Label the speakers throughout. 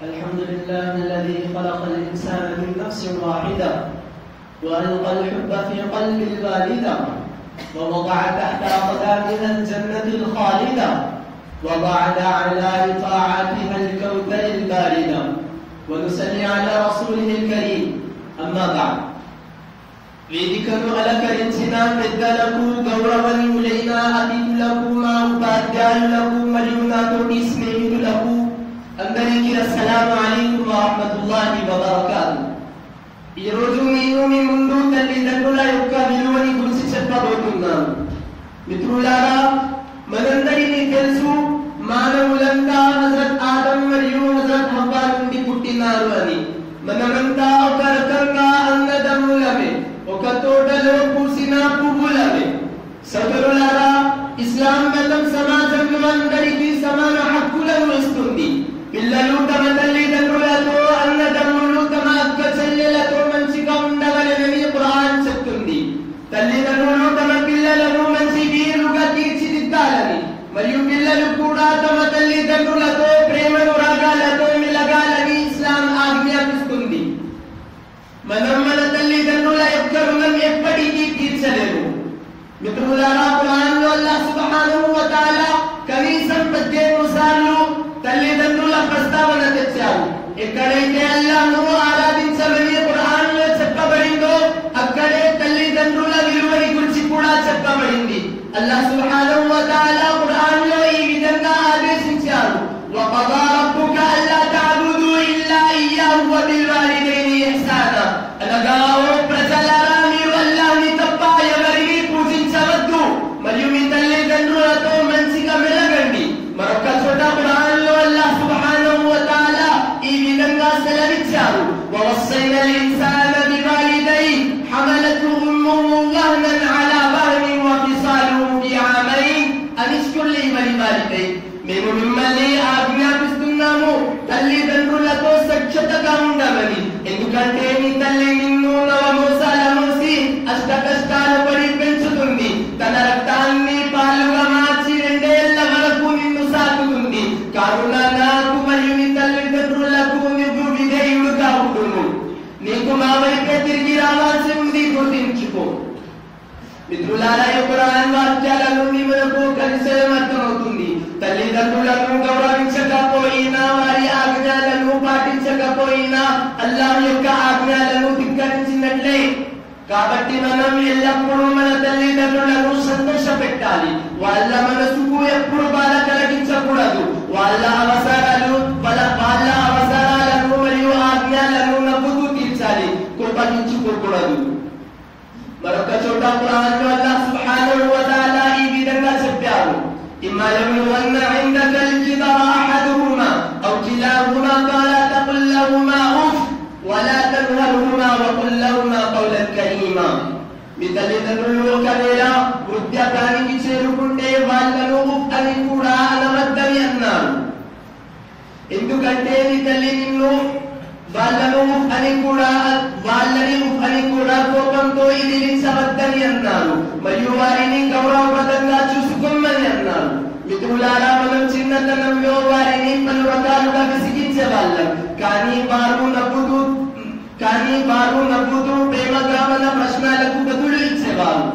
Speaker 1: الحمد لله الذي خلق الإنسان من نفس واحدة وألقى الحب في قلب الوالدة ووضع تحت أقدامها الجنة الخالدة وبعد أعلاء طاعاتها الكوثر الباردة ونصلي على رسوله الكريم أما بعد వేదికను అలంకరించిన పెద్దలకు గౌరవనీయులైన అతిథులకు మా ఉపాధ్యాయులకు మరియు నాతోటి స్నేహితులకు అందరికీ అస్సలాము అలైకుం వరహ్మతుల్లాహి వబరకాతుహు. ఈ రోజు నేను మీ ముందు తల్లిదండ్రుల యొక్క విలువని గురించి చెప్పబోతున్నాను. మిత్రులారా, మనందరికీ తెలుసు మానవులంతా హజరత్ ఆదం మరియు హజరత్ హవ్వా నుండి పుట్టినారు అని. మనమంతా ఒక రకంగా అన్నదమ్ములమే, ఒక తోటలో పూసిన పువ్వులమే. సోదరులారా, ఇస్లాం మతం సమాజంలో అందరికీ సమాన హక్కులను ఇస్తుంది. పిల్లలు తమ తల్లిదండ్రులతో, అన్నదమ్ములు తమ అక్క చెల్లెలతో మంచిగా ఉండవలెనని ఖురాన్ చెప్తుంది. తల్లిదండ్రులు తమ పిల్లలను మంచి వీరులుగా తీర్చిదిద్దాలని మరియు పిల్లలు కూడా తమ తల్లిదండ్రులతో ప్రేమను రాగాలతో మెలగాలని ఇస్లాం ఆజ్ఞాపిస్తుంది. మనం మన తల్లిదండ్రుల యొక్క రుణం ఎప్పటికీ తీర్చలేము. మిత్రులారా, ఖురాన్లో అల్లాహ్ సుబ్హానహు వ తఆలా కనీసం 18 సార్లు తల్లిదండ్రుల ప్రస్తావన తెచ్చారు. ఎక్కడైతే అల్లాహ్ను ఆరాధించమని ఖురాన్లో చెప్పబడిందో అక్కడే తల్లిదండ్రుల విలువని గురించి కూడా చెప్పబడింది. అల్లాహ్ సుబ్హానహు వ తఆలా ఖురాన్లో ఈ విధంగా ఆదేశించారు, వఖదా రబ్బుక అల్లా తఅబుదు ఇల్లా ఇయ్యాహు వ బిల్ వాలిదైని ఇహ్సానా. అనగా ఓ ప్రజలారా, మీరు అల్లాహ్ని తప్ప ఎవరిని పూజించవద్దు మరియు మీ తల్లిదండ్రులతో మంచిగా మెలగండి. మరొక చోట ఖురాన్లో అల్లాహ్ సుబ్హానహు వ తఆలా ఈ విధంగా సెలవిచ్చారు, వవస్సైనల్ ఇన్సాన బివాలిదైహి హమలతు ఉమ్ముహు వహనన్ అలా వహనిన్ వఫిసాలుహు ఫీ ఆమైన్ అనిష్కుర్ లీ వలివాలిదైహి. మేము మిమ్మల్ని ఆజ్ఞాపిస్తున్నాము తల్లిదండ్రులతో సఖ్యతగా ఉండమని. ఎందుకంటే నీ తల్లి నిన్ను నవమోసాల మోసి అష్ట కష్టాలు పడి పెంచుతుంది. తన రక్తాన్ని పాలుగా మార్చి 2 ఏళ్ల వరకు నిన్ను సాకుతుంది. కావున నాకు మరియు నీ తల్లిదండ్రులకు నువ్వు విధేయుడుగా ఉండును. నీకు మా వైపే తిరిగి రావాల్సి ఉంది, గుర్తించుకో. మిత్రులారా, ఈ ఖురాన్ వాక్యాల నుండి మనకు ఒక విషయం అర్థమవుతుంది. తల్లిదండ్రులను గౌరవించకపోయినా, వారి ఆజ్ఞలను పాటించకపోయినా అల్లాహ్ యొక్క ఆజ్ఞలను ధిక్కరించినట్లే. కాబట్టి మనం ఎల్లప్పుడూ మన తల్లిదండ్రులను సంతోష పెట్టాలి. వాళ్ళ మనసుకు ఎప్పుడు బాధ కలిగించకూడదు. వాళ్ళ అవసరాలను మరియు ఆజ్ఞలను నవ్వుతూ తీర్చాలి, కోపగించుకోకూడదు. మరొక చోట ఖురాన్లో అల్లాహ్ సుబ్హానహు వ తఆలా ఈ విధంగా చెప్పారు, ఇమ్మా యబ్లుగన్న ఇందకల్ కిబర అహదుహుమా ఔ కిలాహుమా ఫలా తఖుల్ లహుమా ఉఫ్ వలా తన్హర్హుమా వఖుల్ లహుమా ఖౌలన్ కరీమా. మీ తల్లిదండ్రులు ఒకవేళ వృద్ధాప్యానికి చేరుకుంటే వాళ్ళను ఉఫ్ అని కూడా అనవద్దని అన్నారు. ఎందుకంటే నీ తల్లి నిన్ను వాళ్ళని ఉఫ్ అని కూడా కోపంతో ఎదిరించవద్దని అన్నారు మరియు వారిని గౌరవప్రదంగా చూసుకోమని అన్నారు. మిత్రులారా, మనం చిన్నతనంలో వారిని పలు రకాలుగా విసిగించే వాళ్ళం. కానీ వారు నవ్వుతూ ప్రేమగా మన ప్రశ్నలకు బదులు ఇచ్చేవారు.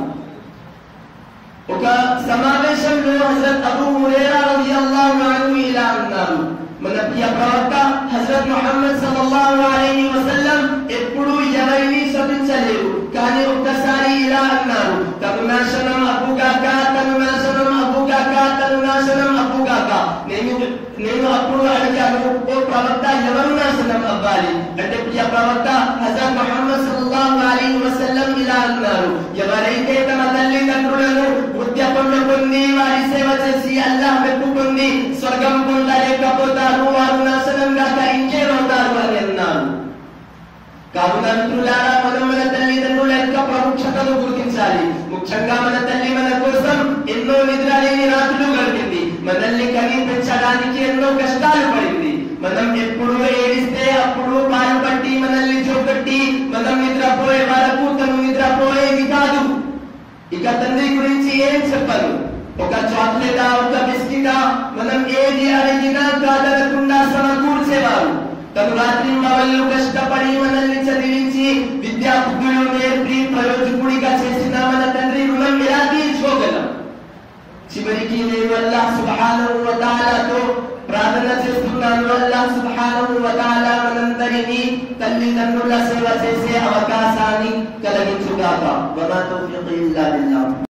Speaker 1: ఒక సమావేశంలో హజరత్ అబూ హురైరా రలియల్లాహు అన్హు ఇలా అన్నారు, మన ప్రియ ప్రవక్త హజరత్ ముహమ్మద్ సల్లల్లాహు అలైహి వసల్లం ఎప్పుడు ఎవరిని శపించలేరు. కానీ ఒక్కసారి ఇలా అన్నారు, తనునాశనం అబ్బుగాక, తనునాశనం అబ్బుగాక, తనునాశనం అబ్బుగాక. నేను అప్పుడు అడిగాను, ఓ ప్రవక్త, ఎవరు నాశనం అవ్వాలి అంటే ప్రియ ప్రవక్త హజరత్ ముహమ్మద్ సల్లల్లాహు అలైహి వసల్లం ఇలా అన్నారు, ఎవరైతే తమ తల్లిదండ్రులను వృద్ధాప్యంలో పొంది వారి సేవ చేసి అల్లాహ్ మెప్పుకుంది స్వర్గం పొందలేకపోతారు, వారు నాశనం గాక ఇంకేమవుతారు అని అన్నారు. కావున మిత్రులారా, మనం మన తల్లిదండ్రుల యొక్క ప్రాముఖ్యతను గుర్తించాలి. ముఖ్యంగా మన తల్లి మన కోసం ఎన్నో నిద్రలేని రాత్రులు గడిపింది. మనల్ని కని పెంచడానికి ఎన్నో కష్టాలు పడింది. మనం ఎప్పుడు ఏడిస్తే అప్పుడు పాలు పట్టి మనల్ని చూపెట్టి మనం నిద్రపోయే వరకు తను నిద్రపోయేది కాదు. ఇక తండ్రి గురించి ఏం చెప్పరు. ఒక చాక్లెటా, ఒక బిస్కెటా, మనం ఏది అడిగినా కాదనకుండా సమకూర్చేవారు. తను రాత్రి మవళ్ళు కష్టపడి మనల్ని చదివించి విద్యాబుద్ధులు నేర్పి ప్రయోజకుడిగా చేసిన మన తండ్రి రుణం ఎలా తీర్చుకోగలం? చివరికి నేను అల్లాహ్ సుబ్హానహు వ తఆలాతో ప్రార్థన చేస్తున్నాను, అల్లాహ్ సుబ్హానహు వ తఆలా మనందరినీ తల్లిదండ్రుల సేవ చేసే అవకాశాన్ని కలిగించుగాక. వమా తౌఫీఖి ఇల్లా బిల్లాహ్.